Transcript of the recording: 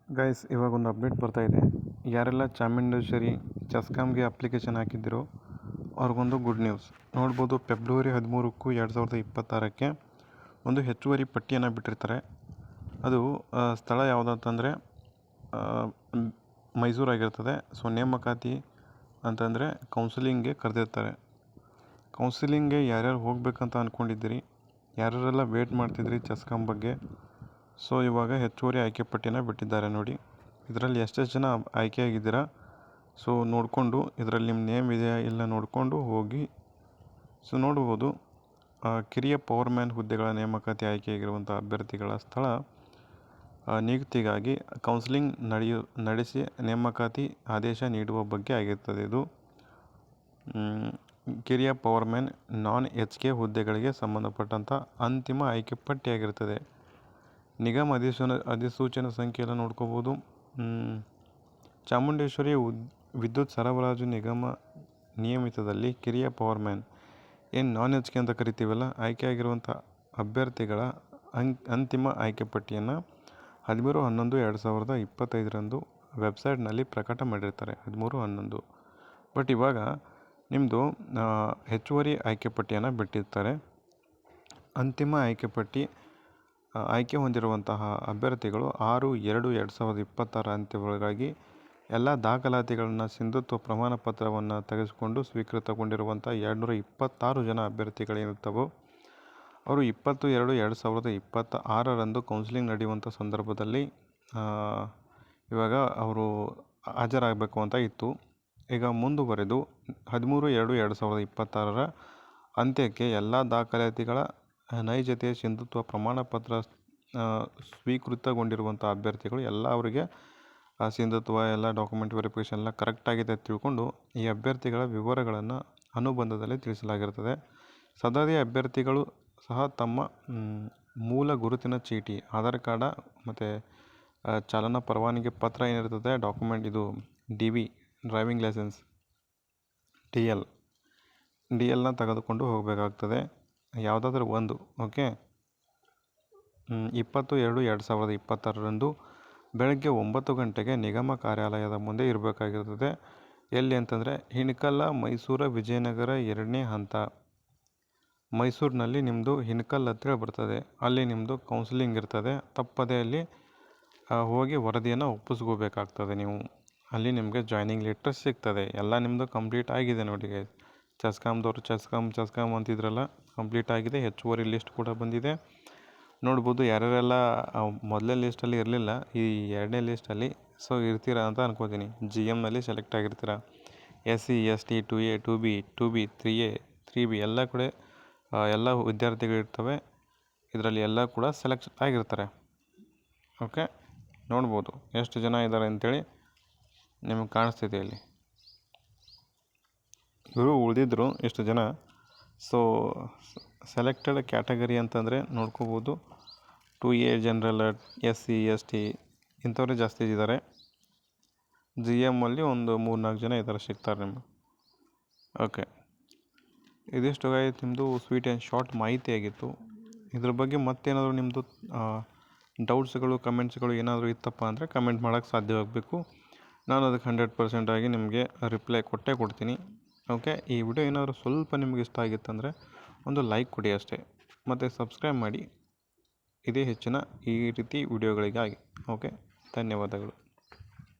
Guys, ಇವಾಗ ಒಂದು update ಬರ್ತಾ ಇದೆ. ಯಾರೆಲ್ಲ ಚಾಮುಂಡೇಶ್ವರಿ ಚೆಸ್ಕಾಮ್ಗೆ ಅಪ್ಲಿಕೇಶನ್ ಹಾಕಿದ್ದೀರೋ ಅವ್ರಿಗೊಂದು ಗುಡ್ ನ್ಯೂಸ್. ನೋಡ್ಬೋದು, ಫೆಬ್ರವರಿ 13ಕ್ಕೂ 2026ಕ್ಕೆ ಒಂದು ಹೆಚ್ಚುವರಿ ಪಟ್ಟಿಯನ್ನು ಬಿಟ್ಟಿರ್ತಾರೆ. ಅದು ಸ್ಥಳ ಯಾವುದಂತಂದರೆ ಮೈಸೂರಾಗಿರ್ತದೆ. ಸೊ ನೇಮಕಾತಿ ಅಂತಂದರೆ ಕೌನ್ಸಿಲಿಂಗ್ಗೆ ಕರೆದಿರ್ತಾರೆ. ಕೌನ್ಸಿಲಿಂಗ್ಗೆ ಯಾರ್ಯಾರು ಹೋಗ್ಬೇಕಂತ ಅಂದ್ಕೊಂಡಿದ್ದೀರಿ, ಯಾರ್ಯಾರೆಲ್ಲ ವೇಟ್ ಮಾಡ್ತಿದ್ರಿ ಚೆಸ್ಕಾಮ್ ಬಗ್ಗೆ, ಸೊ ಇವಾಗ ಹೆಚ್ಚುವರಿ ಆಯ್ಕೆ ಪಟ್ಟಿನ ಬಿಟ್ಟಿದ್ದಾರೆ ನೋಡಿ. ಇದರಲ್ಲಿ ಎಷ್ಟೆಷ್ಟು ಜನ ಆಯ್ಕೆಯಾಗಿದ್ದೀರಾ ಸೊ ನೋಡಿಕೊಂಡು, ಇದರಲ್ಲಿ ನಿಮ್ಮ ನೇಮ್ ಇದೆಯಾ ಇಲ್ಲ ನೋಡಿಕೊಂಡು ಹೋಗಿ. ಸೊ ನೋಡ್ಬೋದು, ಕಿರಿಯ ಪವರ್ಮ್ಯಾನ್ ಹುದ್ದೆಗಳ ನೇಮಕಾತಿ ಆಯ್ಕೆಯಾಗಿರುವಂಥ ಅಭ್ಯರ್ಥಿಗಳ ಸ್ಥಳ ನಿಯುಕ್ತಿಗಾಗಿ ಕೌನ್ಸಿಲಿಂಗ್ ನಡೆಸಿ ನೇಮಕಾತಿ ಆದೇಶ ನೀಡುವ ಬಗ್ಗೆ ಆಗಿರ್ತದೆ. ಇದು ಕಿರಿಯ ಪವರ್ಮ್ಯಾನ್ ನಾನ್ HK ಹುದ್ದೆಗಳಿಗೆ ಸಂಬಂಧಪಟ್ಟಂಥ ಅಂತಿಮ ಆಯ್ಕೆ ಪಟ್ಟಿಯಾಗಿರ್ತದೆ. ನಿಗಮ ಅಧಿಸೂಚನೆ ಸಂಖ್ಯೆ ಎಲ್ಲ ನೋಡ್ಕೋಬೋದು. ಚಾಮುಂಡೇಶ್ವರಿ ವಿದ್ಯುತ್ ಸರಬರಾಜು ನಿಗಮ ನಿಯಮಿತದಲ್ಲಿ ಕಿರಿಯ ಪವರ್ಮ್ಯಾನ್ ನಾನ್ HK ಅಂತ ಕರಿತೀವಲ್ಲ, ಆಯ್ಕೆಯಾಗಿರುವಂಥ ಅಭ್ಯರ್ಥಿಗಳ ಅಂತಿಮ ಆಯ್ಕೆ ಪಟ್ಟಿಯನ್ನು 13/11/2025 ವೆಬ್ಸೈಟ್ನಲ್ಲಿ ಪ್ರಕಟ ಮಾಡಿರ್ತಾರೆ. 13/11. ಬಟ್ ಇವಾಗ ನಿಮ್ಮದು ಹೆಚ್ಚುವರಿ ಆಯ್ಕೆ ಪಟ್ಟಿಯನ್ನು ಬಿಟ್ಟಿರ್ತಾರೆ. ಅಂತಿಮ ಆಯ್ಕೆ ಪಟ್ಟಿ ಆಯ್ಕೆ ಹೊಂದಿರುವಂತಹ ಅಭ್ಯರ್ಥಿಗಳು 6/2/2026 ಅಂತ್ಯದೊಳಗಾಗಿ ಎಲ್ಲ ದಾಖಲಾತಿಗಳನ್ನು, ಸಿಂಧುತ್ವ ಪ್ರಮಾಣ ಪತ್ರವನ್ನು ತೆಗೆದುಕೊಂಡು ಸ್ವೀಕೃತಗೊಂಡಿರುವಂಥ 226 ಜನ ಅಭ್ಯರ್ಥಿಗಳೇನಿರ್ತವೋ ಅವರು 20/2/2026 ಕೌನ್ಸಿಲಿಂಗ್ ನಡೆಯುವಂಥ ಸಂದರ್ಭದಲ್ಲಿ ಇವಾಗ ಅವರು ಹಾಜರಾಗಬೇಕು ಅಂತ ಇತ್ತು. ಈಗ ಮುಂದುವರೆದು 13/2/2026 ಅಂತ್ಯಕ್ಕೆ ಎಲ್ಲ ದಾಖಲಾತಿಗಳ ನೈಜತೆ, ಸಿಂಧುತ್ವ ಪ್ರಮಾಣ ಪತ್ರ ಸ್ವೀಕೃತಗೊಂಡಿರುವಂಥ ಅಭ್ಯರ್ಥಿಗಳು ಎಲ್ಲ ಅವರಿಗೆ ಸಿಂಧುತ್ವ ಎಲ್ಲ ಡಾಕ್ಯುಮೆಂಟ್ ವೆರಿಫಿಕೇಷನ್ ಎಲ್ಲ ಕರೆಕ್ಟಾಗಿದೆ ತಿಳ್ಕೊಂಡು ಈ ಅಭ್ಯರ್ಥಿಗಳ ವಿವರಗಳನ್ನು ಅನುಬಂಧದಲ್ಲಿ ತಿಳಿಸಲಾಗಿರ್ತದೆ. ಸದರಿ ಅಭ್ಯರ್ಥಿಗಳು ಸಹ ತಮ್ಮ ಮೂಲ ಗುರುತಿನ ಚೀಟಿ, ಆಧಾರ್ ಕಾರ್ಡ ಮತ್ತು ಚಾಲನಾ ಪರವಾನಗಿ ಪತ್ರ ಏನಿರ್ತದೆ ಡಾಕ್ಯುಮೆಂಟ್, ಇದು DV ಡ್ರೈವಿಂಗ್ ಲೈಸೆನ್ಸ್ DLನ ತೆಗೆದುಕೊಂಡು ಹೋಗಬೇಕಾಗ್ತದೆ. ಯಾವುದಾದ್ರೂ ಒಂದು. ಓಕೆ, 20/2/2026 ಬೆಳಗ್ಗೆ 9 ಗಂಟೆಗೆ ನಿಗಮ ಕಾರ್ಯಾಲಯದ ಮುಂದೆ ಇರಬೇಕಾಗಿರ್ತದೆ. ಎಲ್ಲಿ ಅಂತಂದರೆ ಹಿನಕಲ್, ಮೈಸೂರು, ವಿಜಯನಗರ 2ನೇ ಹಂತ. ಮೈಸೂರಿನಲ್ಲಿ ನಿಮ್ಮದು ಹಿನಕಲ್ ಹತ್ತಿರ ಬರ್ತದೆ. ಅಲ್ಲಿ ನಿಮ್ಮದು ಕೌನ್ಸಿಲಿಂಗ್ ಇರ್ತದೆ. ತಪ್ಪದೆ ಅಲ್ಲಿ ಹೋಗಿ ವರದಿಯನ್ನು ಒಪ್ಪಿಸ್ಕೋಬೇಕಾಗ್ತದೆ. ನೀವು ಅಲ್ಲಿ ನಿಮಗೆ ಜಾಯ್ನಿಂಗ್ ಲೆಟರ್ ಸಿಗ್ತದೆ. ಎಲ್ಲ ನಿಮ್ಮದು ಕಂಪ್ಲೀಟ್ ಆಗಿದೆ ನೋಡಿ. ಚೆಸ್ಕಾಮ್ದವರು ಚೆಸ್ಕಾಮ್ ಅಂತಿದ್ರಲ್ಲ, ಕಂಪ್ಲೀಟ್ ಆಗಿದೆ. ಹೆಚ್ಚುವರಿ ಲಿಸ್ಟ್ ಕೂಡ ಬಂದಿದೆ. ನೋಡ್ಬೋದು ಯಾರ್ಯಾರೆಲ್ಲ ಮೊದಲನೇ ಲಿಸ್ಟಲ್ಲಿ ಇರಲಿಲ್ಲ, ಈ 2ನೇ ಲಿಸ್ಟಲ್ಲಿ ಸೊ ಇರ್ತೀರಾ ಅಂತ ಅನ್ಕೋತೀನಿ. GMನಲ್ಲಿ select ಆಗಿರ್ತೀರ. SC ST 2A 2B 2B 3A 3B ಎಲ್ಲ ಕಡೆ ಎಲ್ಲ ವಿದ್ಯಾರ್ಥಿಗಳಿರ್ತವೆ. ಇದರಲ್ಲಿ ಎಲ್ಲ ಕೂಡ ಸೆಲೆಕ್ಟ್ ಆಗಿರ್ತಾರೆ. ಓಕೆ, ನೋಡ್ಬೋದು ಎಷ್ಟು ಜನ ಇದ್ದಾರೆ ಅಂತೇಳಿ ನಿಮಗೆ ಕಾಣಿಸ್ತಿದೆ ಇಲ್ಲಿ. ಇವರು ಉಳಿದಿದ್ರು ಎಷ್ಟು ಜನ. ಸೊ ಸೆಲೆಕ್ಟೆಡ್ ಕ್ಯಾಟಗರಿ ಅಂತಂದರೆ ನೋಡ್ಕೋಬೋದು, 2A ಜನರಲ್, SC ST ಇಂಥವ್ರೆ ಜಾಸ್ತಿ ಇದ್ದಾರೆ. GMಲ್ಲಿ ಒಂದು 3-4 ಜನ ಇದ್ದಾರೆ, ಸಿಗ್ತಾರೆ ನಿಮಗೆ. ಓಕೆ, ಇದಿಷ್ಟು ನಿಮ್ಮದು ಸ್ವೀಟ್ ಆ್ಯಂಡ್ ಶಾರ್ಟ್ ಮಾಹಿತಿ ಆಗಿತ್ತು. ಇದ್ರ ಬಗ್ಗೆ ಮತ್ತೇನಾದರೂ ನಿಮ್ಮದು ಡೌಟ್ಸ್ಗಳು, ಕಮೆಂಟ್ಸ್ಗಳು ಏನಾದರೂ ಇತ್ತಪ್ಪ ಅಂದರೆ ಕಮೆಂಟ್ ಮಾಡೋಕ್ಕೆ ಸಾಧ್ಯವಾಗಬೇಕು. ನಾನು ಅದಕ್ಕೆ 100% ಆಗಿ ನಿಮಗೆ ರಿಪ್ಲೈ ಕೊಡ್ತೀನಿ. ಓಕೆ, ಈ ವಿಡಿಯೋ ಏನಾದರೂ ಸ್ವಲ್ಪ ನಿಮಗೆ ಇಷ್ಟ ಆಗಿತ್ತಂದರೆ ಒಂದು ಲೈಕ್ ಕೊಡಿ ಅಷ್ಟೇ, ಮತ್ತು ಸಬ್ಸ್ಕ್ರೈಬ್ ಮಾಡಿ ಇದೇ ಹೆಚ್ಚಿನ ಈ ರೀತಿ ವಿಡಿಯೋಗಳಿಗಾಗಿ. ಓಕೆ, ಧನ್ಯವಾದಗಳು.